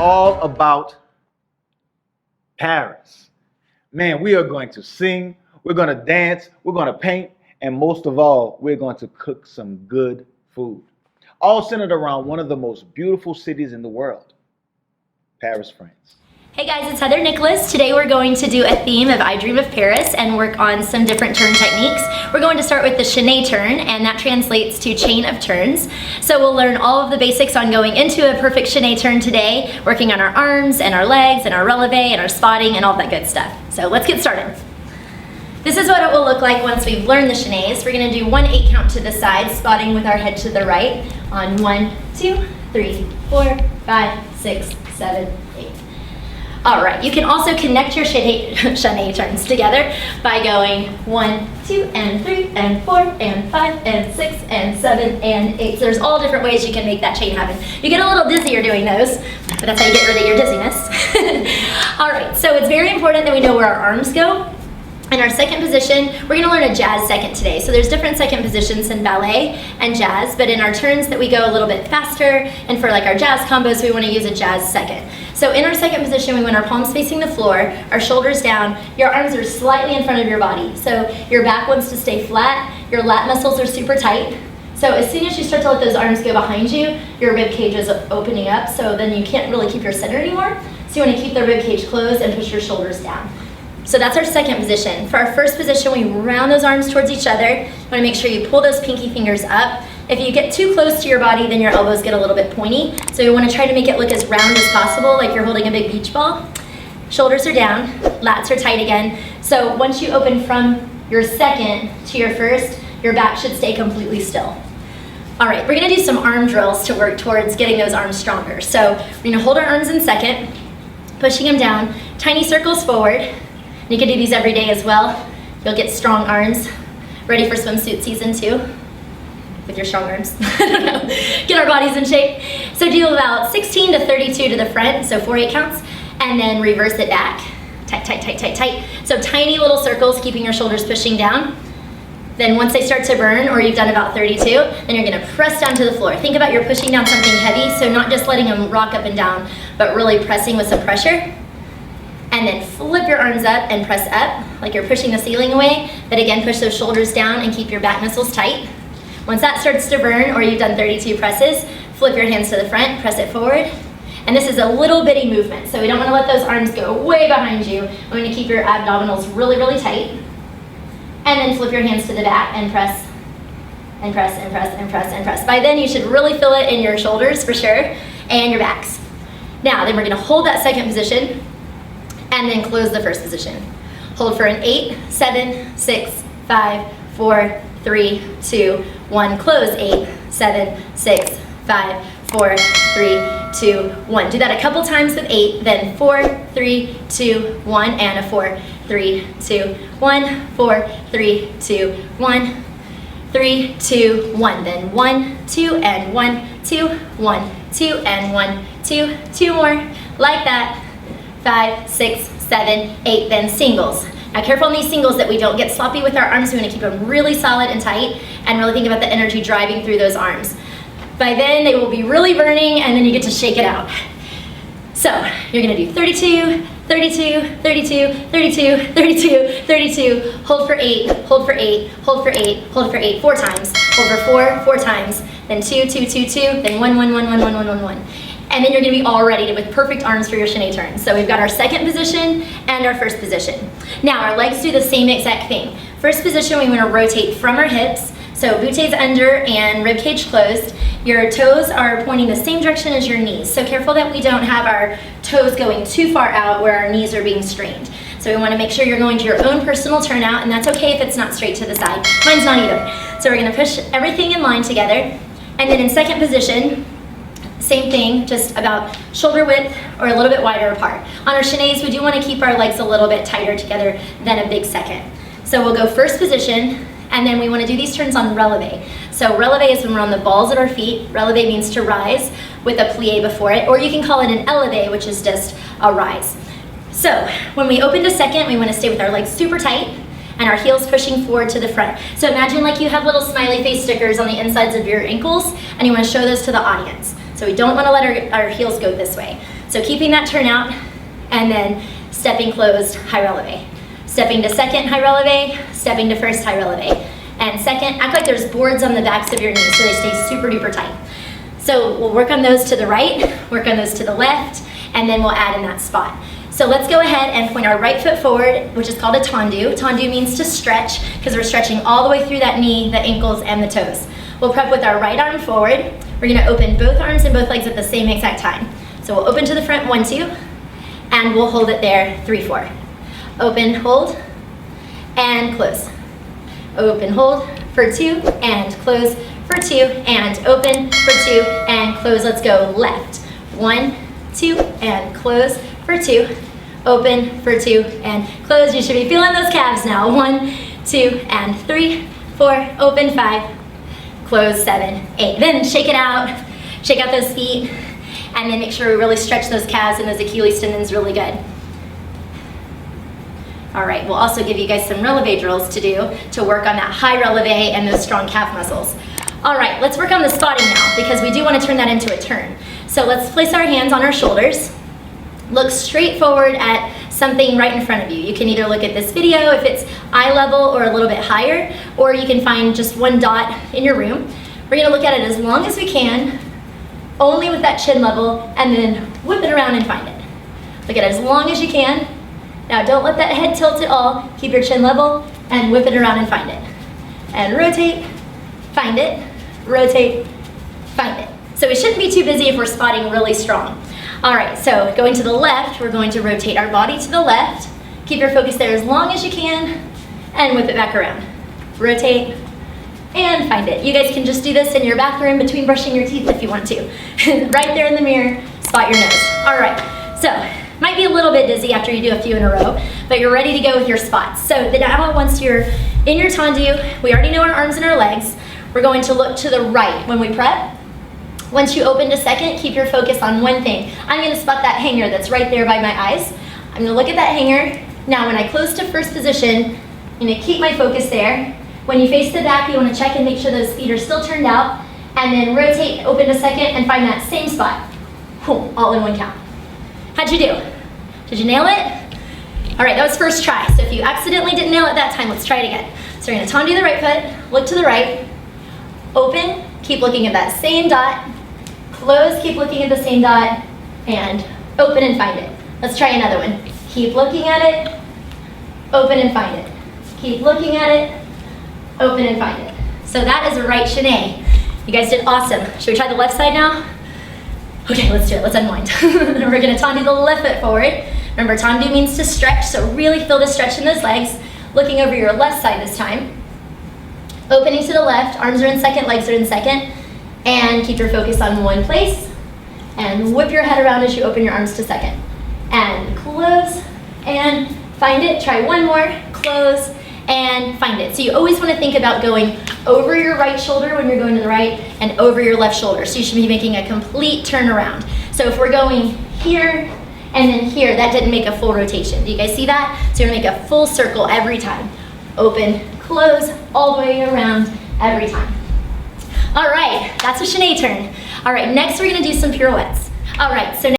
all about Paris. Man, we are going to sing, we're going to dance, we're going to paint, and most of all, we're going to cook some good food. All centered around one of the most beautiful cities in the world, Paris, France. Hey guys, it's Heather Nicholas. Today we're going to do a theme of I Dream of Paris and work on some different turn techniques. We're going to start with the chaîné turn, and that translates to chain of turns. So we'll learn all of the basics on going into a perfect chaîné turn today, working on our arms and our legs and our releve and our spotting and all that good stuff. So let's get started. This is what it will look like once we've learned the chaînés. We're going to do 1 8 count to the side, spotting with our head to the right on 1, 2, 3, 4, 5, 6, 7, 8. All right, you can also connect your chaîné turns together by going 1, 2, and 3, and 4, and 5, and 6, and 7, and 8. So there's all different ways you can make that chain happen. You get a little dizzier doing those, but that's how you get rid of your dizziness. All right, so it's very important that we know where our arms go. In our second position, we're going to learn a jazz second today. So there's different second positions in ballet and jazz, but in our turns that we go a little bit faster, and for like our jazz combos, we want to use a jazz second. So in our second position, we want our palms facing the floor, our shoulders down, your arms are slightly in front of your body. So your back wants to stay flat, your lat muscles are super tight. So as soon as you start to let those arms go behind you, your rib cage is opening up, so then you can't really keep your center anymore. So you want to keep the rib cage closed and push your shoulders down. So that's our second position. For our first position, we round those arms towards each other. You want to make sure you pull those pinky fingers up. If you get too close to your body, then your elbows get a little bit pointy. So you want to try to make it look as round as possible, like you're holding a big beach ball. Shoulders are down, lats are tight again. So once you open from your second to your first, your back should stay completely still. All right, we're going to do some arm drills to work towards getting those arms stronger. So we're going to hold our arms in second, pushing them down, tiny circles forward. You can do these every day as well. You'll get strong arms. Ready for swimsuit season 2 with your strong arms. I don't know. Get our bodies in shape. So do about 16 to 32 to the front, so 4 8 counts, and then reverse it back. Tight, tight, tight, tight, tight. So tiny little circles, keeping your shoulders pushing down. Then once they start to burn, or you've done about 32, then you're gonna press down to the floor. Think about you're pushing down something heavy, so not just letting them rock up and down, but really pressing with some pressure. And then flip your arms up and press up, like you're pushing the ceiling away. But again, push those shoulders down and keep your back muscles tight. Once that starts to burn, or you've done 32 presses, flip your hands to the front, press it forward. And this is a little bitty movement, so we don't want to let those arms go way behind you. We want to keep your abdominals really, really tight. And then flip your hands to the back and press, and press, and press, and press, and press. By then, you should really feel it in your shoulders for sure, and your backs. Now, then we're going to hold that second position, and then close the first position. Hold for an 8, 7, 6, 5, 4, 3, 2, 1. Close 8, 7, 6, 5, 4, 3, 2, 1. Do that a couple times with 8, then 4, 3, 2, 1, and a 4, 3, 2, 1, 4, 3, 2, 1, 3, 2, 1. Then 1, 2, and 1, 2, 1, 2, and 1, 2, 2 more, like that. 5, 6, 7, 8, then singles. Now careful on these singles that we don't get sloppy with our arms. We want to keep them really solid and tight, and really think about the energy driving through those arms. By then they will be really burning, and then you get to shake it out. So you're going to do 32, 32, 32, 32, 32, 32, hold for 8, hold for 8, hold for 8, hold for 8, 4 times, hold for 4, 4 times, then 2, 2, 2, 2, then 1, 1, 1, 1, 1, 1, 1, 1. And then you're going to be all ready with perfect arms for your chaîné turn. So we've got our second position and our first position. Now our legs do the same exact thing. First position, we want to rotate from our hips. So booties under and rib cage closed. Your toes are pointing the same direction as your knees. So careful that we don't have our toes going too far out where our knees are being strained. So we want to make sure you're going to your own personal turnout, and that's okay if it's not straight to the side. Mine's not either. So we're going to push everything in line together. And then in second position, same thing, just about shoulder width or a little bit wider apart. On our chaînés, we do want to keep our legs a little bit tighter together than a big second. So we'll go first position, and then we want to do these turns on releve. So releve is when we're on the balls of our feet. Releve means to rise with a plie before it, or you can call it an eleve, which is just a rise. So when we open to second, we want to stay with our legs super tight and our heels pushing forward to the front. So imagine like you have little smiley face stickers on the insides of your ankles, and you want to show those to the audience. So we don't want to let our heels go this way. So keeping that turn out, and then stepping closed, high releve. Stepping to second, high releve, stepping to first, high releve. And second, act like there's boards on the backs of your knees so they stay super duper tight. So we'll work on those to the right, work on those to the left, and then we'll add in that spot. So let's go ahead and point our right foot forward, which is called a tendu. Tendu means to stretch, because we're stretching all the way through that knee, the ankles, and the toes. We'll prep with our right arm forward. We're gonna open both arms and both legs at the same exact time. So we'll open to the front, 1, 2, and we'll hold it there, 3, 4. Open, hold, and close. Open, hold for 2, and close for 2, and open for 2, and close. Let's go left. 1, 2, and close for 2, open for 2, and close. You should be feeling those calves now. 1, 2, and 3, 4, open 5, close 7, 8. Then shake it out, shake out those feet, and then make sure we really stretch those calves and those Achilles tendons really good. All right, we'll also give you guys some releve drills to do to work on that high releve and those strong calf muscles. All right, let's work on the spotting now, because we do want to turn that into a turn. So let's place our hands on our shoulders. Look straight forward at something right in front of you. You can either look at this video if it's eye level or a little bit higher, or you can find just one dot in your room. We're gonna look at it as long as we can, only with that chin level, and then whip it around and find it. Look at it as long as you can. Now don't let that head tilt at all. Keep your chin level and whip it around and find it. And rotate, find it, rotate, find it. So we shouldn't be too busy if we're spotting really strong. All right, so going to the left, we're going to rotate our body to the left. Keep your focus there as long as you can, and whip it back around. Rotate, and find it. You guys can just do this in your bathroom between brushing your teeth if you want to. Right there in the mirror, spot your nose. All right, so might be a little bit dizzy after you do a few in a row, but you're ready to go with your spots. So now once you're in your tendu, we already know our arms and our legs. We're going to look to the right when we prep. Once you open to second, keep your focus on one thing. I'm gonna spot that hanger that's right there by my eyes. I'm gonna look at that hanger. Now when I close to first position, I'm gonna keep my focus there. When you face the back, you wanna check and make sure those feet are still turned out, and then rotate, open to second, and find that same spot. Boom, all in one count. How'd you do? Did you nail it? All right, that was first try. So if you accidentally didn't nail it that time, let's try it again. So we're gonna tendu the right foot, look to the right, open, keep looking at that same dot, close, keep looking at the same dot, and open and find it. Let's try another one. Keep looking at it, open and find it. Keep looking at it, open and find it. So that is a right chaîné. You guys did awesome. Should we try the left side now? Okay, let's do it, let's unwind. We're gonna tendu the left foot forward. Remember, tendu means to stretch, so really feel the stretch in those legs. Looking over your left side this time. Opening to the left, arms are in second, legs are in second. And keep your focus on one place. And whip your head around as you open your arms to second. And close, and find it. Try one more, close, and find it. So you always want to think about going over your right shoulder when you're going to the right, and over your left shoulder. So you should be making a complete turnaround. So if we're going here, and then here, that didn't make a full rotation. Do you guys see that? So you're gonna make a full circle every time. Open, close, all the way around every time. All right, that's a chaîné turn. All right, next we're gonna do some pirouettes. All right, so